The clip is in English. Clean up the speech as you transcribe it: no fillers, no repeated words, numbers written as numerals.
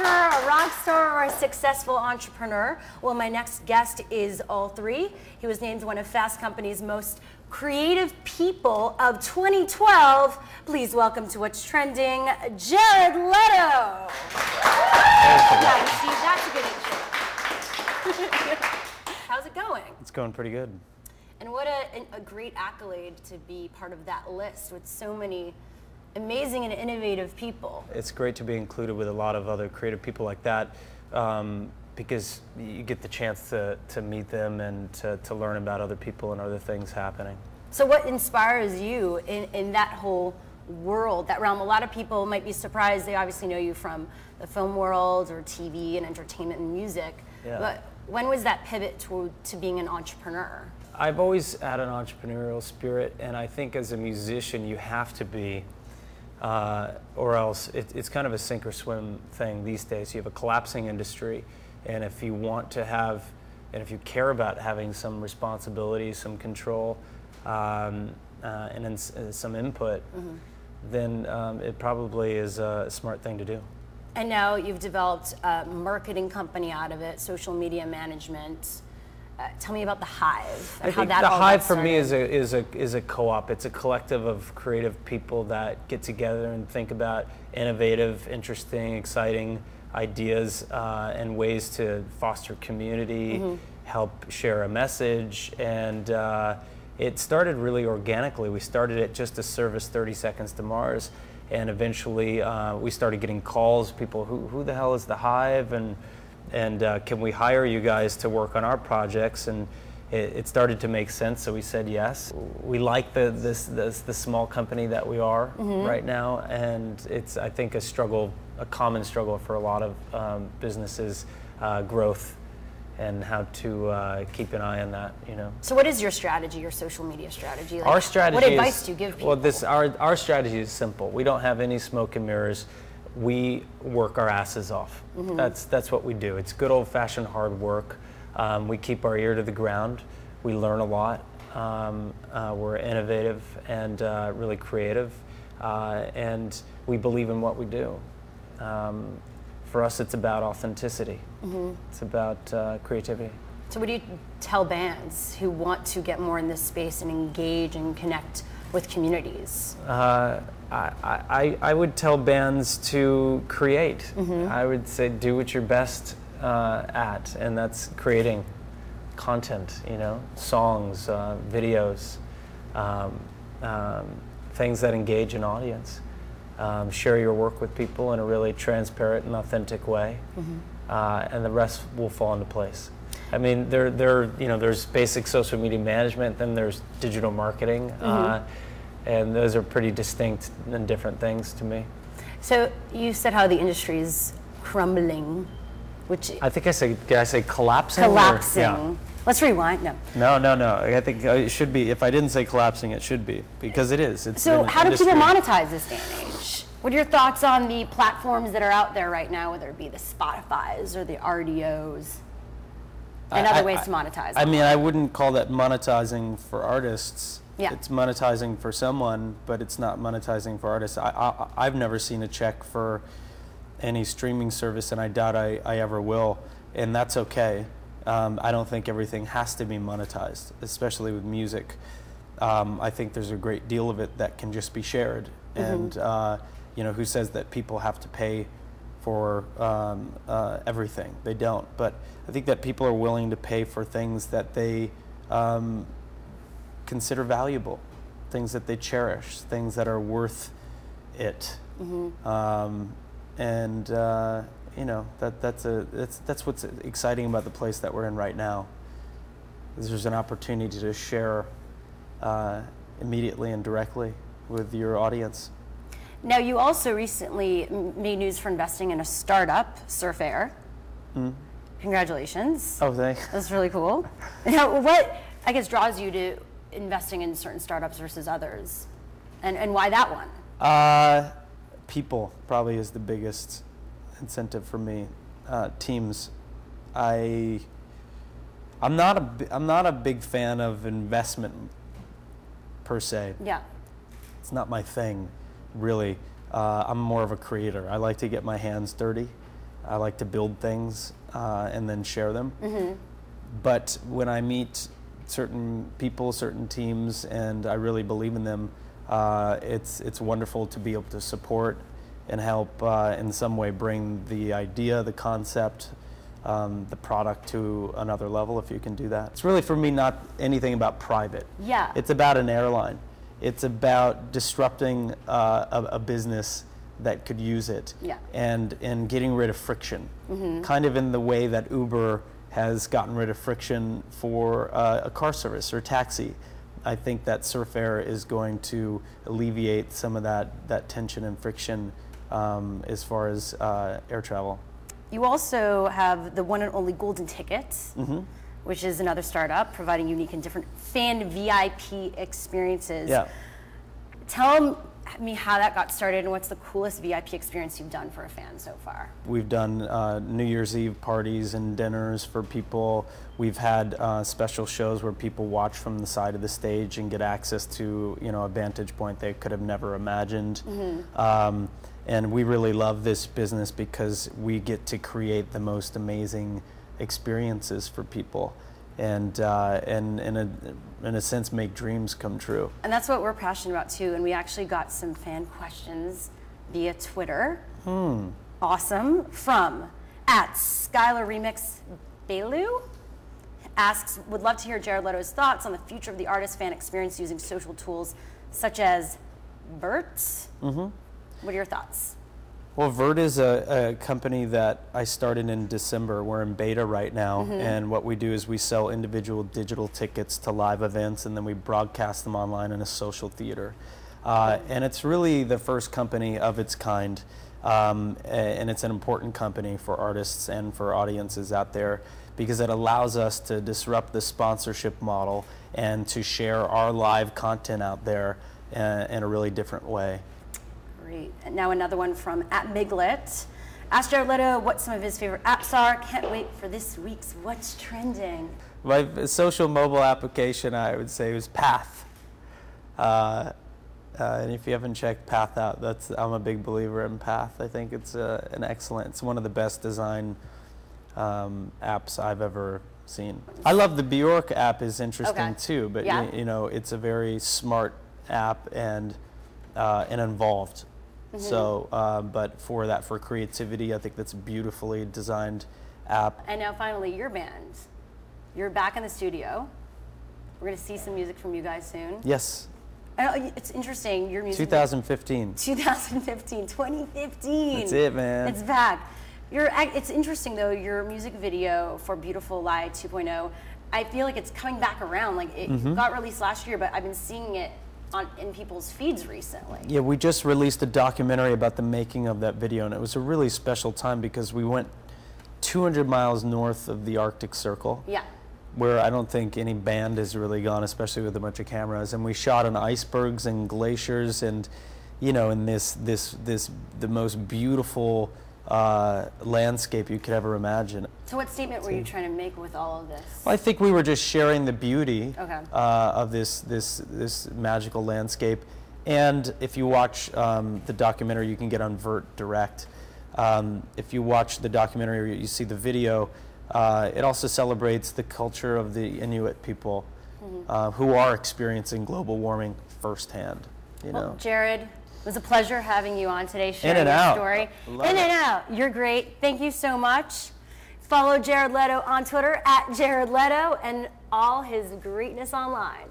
actor, a rock star, or a successful entrepreneur? Well, my next guest is all three. He was named one of Fast Company's most creative people of 2012. Please welcome to What's Trending, Jared Leto. Yeah, see, that's a good intro. How's it going? It's going pretty good. And what a great accolade to be part of that list with so many amazing and innovative people. It's great to be included with a lot of other creative people like that because you get the chance to meet them and to learn about other people and other things happening. So what inspires you in that whole world, that realm? A lot of people might be surprised. They obviously know you from the film world or TV and entertainment and music. Yeah. But when was that pivot to being an entrepreneur? I've always had an entrepreneurial spirit, and I think as a musician you have to be, or else it's kind of a sink or swim thing these days. You have a collapsing industry, and if you want to have, and if you care about having some responsibility, some control, and then some input, then it probably is a smart thing to do. And now you've developed a marketing company out of it, social media management. Tell me about the Hive and how that all got started. The Hive for me is a co-op. It's a collective of creative people that get together and think about innovative, interesting, exciting ideas and ways to foster community, help share a message, and it started really organically. We started it just to service 30 Seconds to Mars, and eventually we started getting calls, people, who the hell is the Hive, and can we hire you guys to work on our projects? And it started to make sense, so we said yes. We like the small company that we are right now, and it's, I think, a common struggle for a lot of businesses, growth, and how to keep an eye on that, you know. So what is your strategy, your social media strategy? Like, our strategy what advice do you give people? Well, our strategy is simple. We don't have any smoke and mirrors. We work our asses off. That's what we do. It's good old-fashioned hard work. We keep our ear to the ground. We learn a lot. We're innovative and really creative, and we believe in what we do. For us, it's about authenticity. It's about creativity. So what do you tell bands who want to get more in this space and engage and connect with communities? I would tell bands to create. I would say do what you're best at, and that's creating content, you know, songs, videos, things that engage an audience. Share your work with people in a really transparent and authentic way, and the rest will fall into place. I mean, there's basic social media management, then there's digital marketing, and those are pretty distinct and different things to me. So you said how the industry is crumbling, which I think did I say collapsing? Collapsing. Yeah. Let's rewind. No. No. I think it should be. If I didn't say collapsing, it should be, because it is. So how do people monetize this day and age? What are your thoughts on the platforms that are out there right now, whether it be the Spotifys or the RDOs and other ways to monetize? I mean, I wouldn't call that monetizing for artists. Yeah. It's monetizing for someone, but it's not monetizing for artists. I've never seen a check for any streaming service, and I doubt I ever will, and that's okay. I don't think everything has to be monetized, especially with music. I think there's a great deal of it that can just be shared, and you know, who says that people have to pay for everything? They don't, but I think that people are willing to pay for things that they consider valuable, things that they cherish, things that are worth it, and you know, that's what's exciting about the place that we're in right now. There's an opportunity to share immediately and directly with your audience. Now, you also recently made news for investing in a startup, Surf Air. Congratulations. Oh, thanks. That's really cool. Now, what, I guess, draws you to investing in certain startups versus others? And why that one? People probably is the biggest incentive for me. Teams. I'm not a big fan of investment per se. Yeah. It's not my thing, really. I'm more of a creator. I like to get my hands dirty. I like to build things and then share them. But when I meet certain people, certain teams, and I really believe in them, it's wonderful to be able to support and help in some way bring the idea, the concept, the product to another level, if you can do that. It's really, for me, not anything about private. Yeah. It's about an airline. It's about disrupting a business that could use it, yeah. and getting rid of friction, kind of in the way that Uber has gotten rid of friction for a car service or taxi. I think that Surf Air is going to alleviate some of that tension and friction as far as air travel. You also have the one and only Golden Tickets, which is another startup providing unique and different fan VIP experiences. Yeah. Tell me how that got started and what's the coolest VIP experience you've done for a fan so far? We've done New Year's Eve parties and dinners for people. We've had special shows where people watch from the side of the stage and get access to, you know, a vantage point they could have never imagined. And we really love this business because we get to create the most amazing experiences for people, and in a sense make dreams come true. And that's what we're passionate about too. And we actually got some fan questions via Twitter. Awesome. From @SkylarRemixBelu asks, would love to hear Jared Leto's thoughts on the future of the artist fan experience using social tools such as Vert. What are your thoughts? Well, Vert is a company that I started in December. We're in beta right now, and what we do is we sell individual digital tickets to live events, and then we broadcast them online in a social theater. And it's really the first company of its kind, and it's an important company for artists and for audiences out there because it allows us to disrupt the sponsorship model and to share our live content out there in a really different way. Great. And now another one from @Miglet. Ask Jared Leto what some of his favorite apps are. Can't wait for this week's What's Trending. My social mobile application, I would say, was Path. And if you haven't checked Path out, I'm a big believer in Path. I think it's it's one of the best design apps I've ever seen. I love the Bjork app is interesting too, but you know, it's a very smart app and involved. So, but for creativity, I think that's a beautifully designed app. And now finally, your band. You're back in the studio. We're going to see some music from you guys soon. Yes. It's interesting, your music. 2015. 2015, 2015. That's it, man. It's back. It's interesting though, your music video for Beautiful Lie 2.0, I feel like it's coming back around. Like it got released last year, but I've been seeing it in people's feeds recently. Yeah, we just released a documentary about the making of that video, and it was a really special time because we went 200 miles north of the Arctic Circle. Yeah. Where I don't think any band has really gone, especially with a bunch of cameras. And we shot on icebergs and glaciers, and you know, in the most beautiful landscape you could ever imagine. So what statement were you trying to make with all of this? Well, I think we were just sharing the beauty of this magical landscape. And if you watch the documentary, you can get on Vert Direct. If you watch the documentary, you see the video. It also celebrates the culture of the Inuit people who are experiencing global warming firsthand. You know, Jared, it was a pleasure having you on today, sharing your story. In and out. You're great. Thank you so much. Follow Jared Leto on Twitter @JaredLeto and all his greatness online.